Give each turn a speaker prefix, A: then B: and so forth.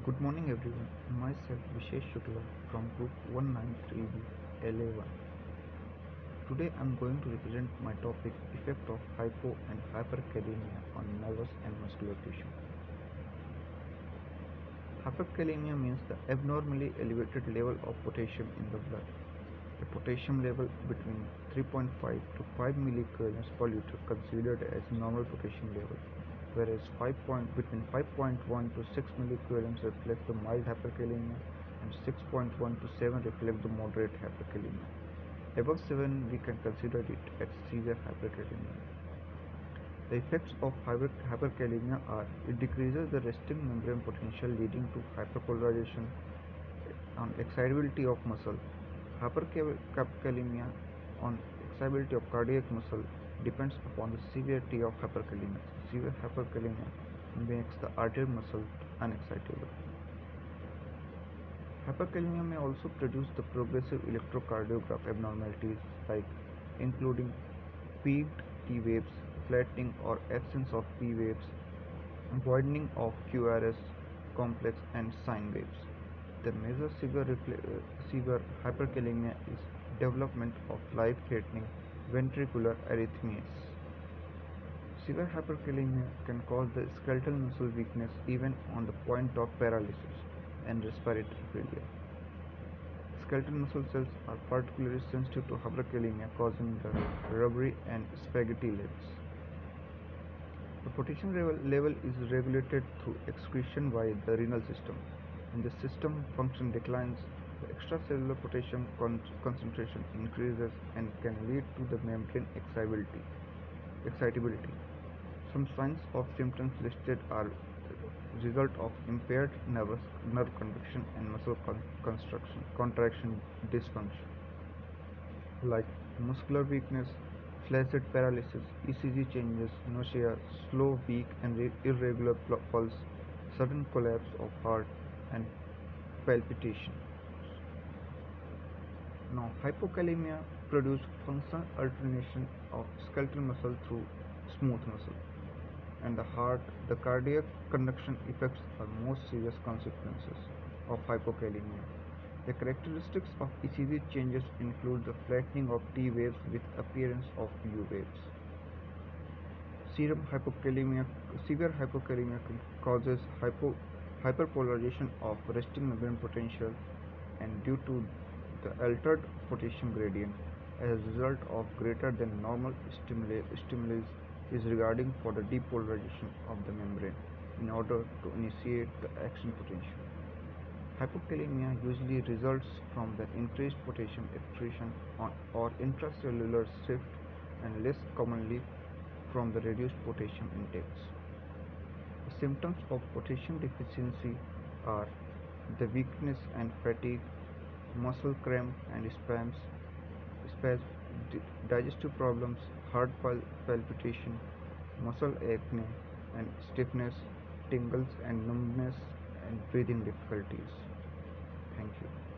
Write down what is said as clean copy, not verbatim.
A: Good morning everyone. Myself Vishesh Shukla from Group 193B LA1. Today I am going to represent my topic effect of hypo and hyperkalemia on nervous and muscular tissue. Hyperkalemia means the abnormally elevated level of potassium in the blood. The potassium level between 3.5 to 5 millicoulomb per liter considered as normal potassium level, whereas between 5.1 to 6 millicoulomb reflects the mild hyperkalemia and 6.1 to 7 reflects the moderate hyperkalemia. Above 7 we can consider it as severe hyperkalemia. The effects of hyperkalemia are it decreases the resting membrane potential leading to hyperpolarization on excitability of muscle. Hyperkalemia on excitability of cardiac muscle depends upon the severity of hyperkalemia. Severe hyperkalemia makes the arterial muscle unexcitable. Hyperkalemia may also produce the progressive electrocardiograph abnormalities like including peaked T waves, flattening or absence of P waves, widening of QRS complex and sine waves. The major severe hyperkalemia is development of life-threatening ventricular arrhythmias. Severe hyperkalemia can cause the skeletal muscle weakness even on the point of paralysis and respiratory failure. Skeletal muscle cells are particularly sensitive to hyperkalemia, causing the rubbery and spaghetti legs. The potassium level is regulated through excretion by the renal system. When the system function declines, the extracellular potassium concentration increases and can lead to the membrane excitability. Some signs of symptoms listed are result of impaired nerve conduction and muscle contraction dysfunction, like muscular weakness, flaccid paralysis, ECG changes, nausea, slow, weak, and irregular pulse, sudden collapse of heart, and palpitation. Now, hypokalemia produces functional alternation of skeletal muscle through smooth muscle, and the cardiac conduction effects are most serious consequences of hypokalemia. The characteristics of ECG changes include the flattening of T waves with appearance of U waves. Serum hypokalemia, severe hypokalemia causes hyperpolarization of resting membrane potential and due to the altered potassium gradient as a result of greater than normal stimulus is regarding for the depolarization of the membrane in order to initiate the action potential. Hypokalemia usually results from the increased potassium excretion or intracellular shift and less commonly from the reduced potassium intakes. The symptoms of potassium deficiency are the weakness and fatigue, muscle cramp and spasms, digestive problems, heart palpitation, muscle acne and stiffness, tingles and numbness, and breathing difficulties. Thank you.